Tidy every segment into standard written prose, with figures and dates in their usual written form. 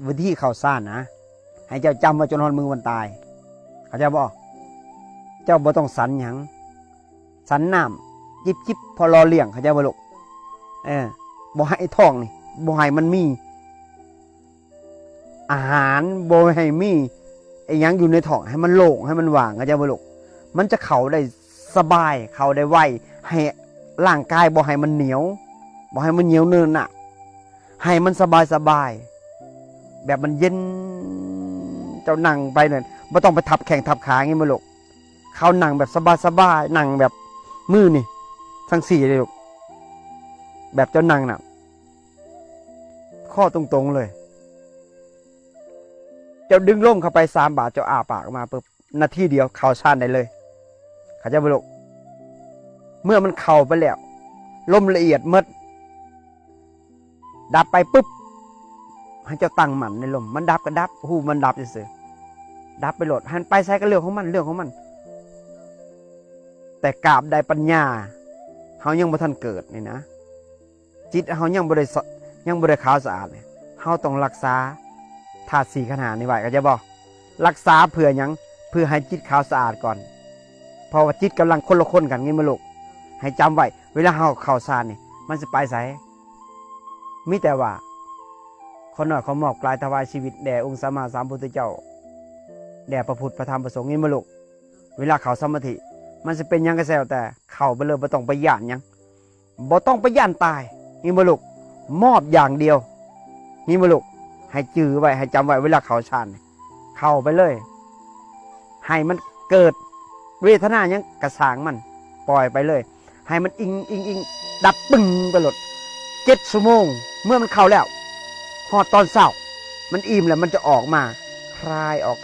วิธีเข้าซ่านนะให้เจ้าจำไว้จนฮอดมือวันตายเข้าใจบ่เจ้าบ่ต้องสันหยังสันน้ำจิบพอรอเลี้ยงเข้าใจบ่ลูกบ่ให้ท้องนี่บ่ให้มันมีอาหารบ่ให้มีไอ้หยังอยู่ในท้องให้มันโล่งให้มันว่างเข้าใจบ่ลูกมันจะเข้าได้สบายเข้าได้ไวให้ร่างกายบ่ให้มันเหนียวบ่ให้มันเหนียวเนินน่ะให้มันสบายแบบมันเย็นเจ้านั่งไปเนี่ยไม่ต้องไปทับแข้งทับขาอย่างนี้มาลูกเขานั่งแบบสบายนั่งแบบมือนี่ทั้งสี่เลยลูกแบบเจ้านั่งน่ะข้อตรงๆเลยเจ้าดึงล่มเข้าไป3 บาทเจ้าอ้าปากมาปุ๊บนาทีเดียวเข่าชานได้เลยเข้าใจไหมลูกเมื่อมันเข่าไปแล้วลมละเอียดมดดับไปปุ๊บให้เจ้าตั้งหมันในลมมันดับก็ดับหูมันดับเฉยๆดับไปโหลดหันไปใช้ก็เรื่องของมันแต่กราบใดปัญญาเฮายังบ่ทันเกิดนี่นะจิตเฮายังบ่ได้ขาวสะอาดเนี่ยเฮาต้องรักษาธาตุ4ขันธ์5นี่ไว้ก็จะบ่รักษาเพื่อหยังเพื่อให้จิตขาวสะอาดก่อนเพราะว่าจิตกำลังคนละคนกันงี้มาลูกให้จำไว้เวลาเฮาเข้าฌานนี่มันสิไปไสมีแต่ว่าคนน้อยเขามอบกลายถวายชีวิตแด่องค์สัมมาสัมพุทธเจ้าแด่พระพุทธพระธรรมพระสงฆ์นี่มาลูกเวลาเข้าสมาธิมันจะเป็นยังก็แล้วแต่เข้าไปเลยบ่ต้องไปย่านหยังบ่ต้องไปย่านตายนี่มาลูกมอบอย่างเดียวนี่มาลูกให้จื้อไว้ให้จำไว้เวลาเข้าฌานเข้าไปเลยให้มันเกิดเวทนายังกระสางมันปล่อยไปเลยให้มันอิงดับปึ้งไปหลด7 ชั่วโมงเมื่อมันเข้าแล้วพอตอนเช้ามันอิ่มแล้วมันจะออกมาคลายออก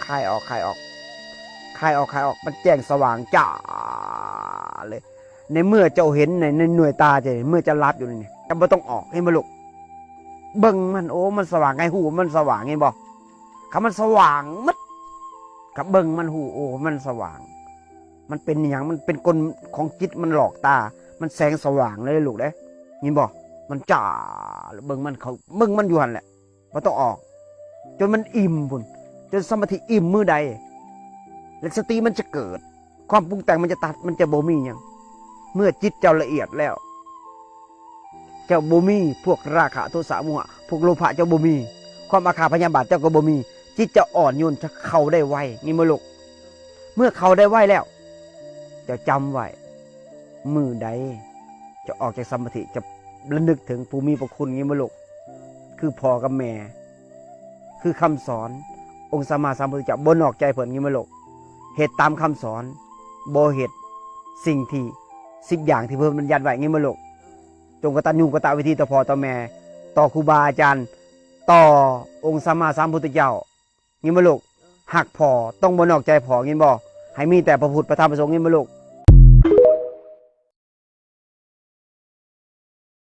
มันแจ้งสว่างจ้าเลยในเมื่อเจ้าเห็นในหน่วยตาจะเมื่อจะรับอยู่นี่จะไม่ต้องออกให้มาลุกเบิ่งมันโอ้มันสว่างไงหูมันสว่างไงบอกคำมันสว่างมัดกับเบิ่งมันหูโอ้มันสว่างมันเป็นอย่างมันเป็นกลของจิตมันหลอกตามันแสงสว่างเลยลูกเด้ยินบอกมันจ้าเบิ่งมันเขาเบิ่งมันอยู่หันแหละมันต้องออกจนมันอิ่มพุ่นจนสมาธิอิ่มมือใดและสติมันจะเกิดความปรุงแต่งมันจะตัดมันจะโบมีอย่างเมื่อจิตเจ้าละเอียดแล้วเจ้าโบมีพวกราคะโทสะโมหะพวกโลภะเจ้าโบมีความอาฆาตพยาบาทเจ้าก็โบมีจิตจะอ่อนโยนจะเข้าได้ไวนี่มลุกเมื่อเข้าได้ไวแล้วจะจำไว้มือใดจะออกจากสมาธิจะระลึกถึงภูมิพระคุณงี้มลุกคือพ่อกับแม่คือคำสอนองค์สัมมาสัมพุทธเจ้าบ่นอกใจเพิ่นงี้มลุกเหตุตามคำสอนบ่เหตุสิ่งที่10 อย่างที่เพิ่นบัญญัติไว้งี้มลุกจงกตัญญูกตเวทีต่อพ่อต่อแม่ต่อครูบาอาจารย์ต่อองค์สัมมาสัมพุทธเจ้างี้มลุกหักพ่อต้องบ่นอกใจพ่องี้บ่ให้มีแต่พระพุทธพระธรรมพระสงฆ์งี้มลุก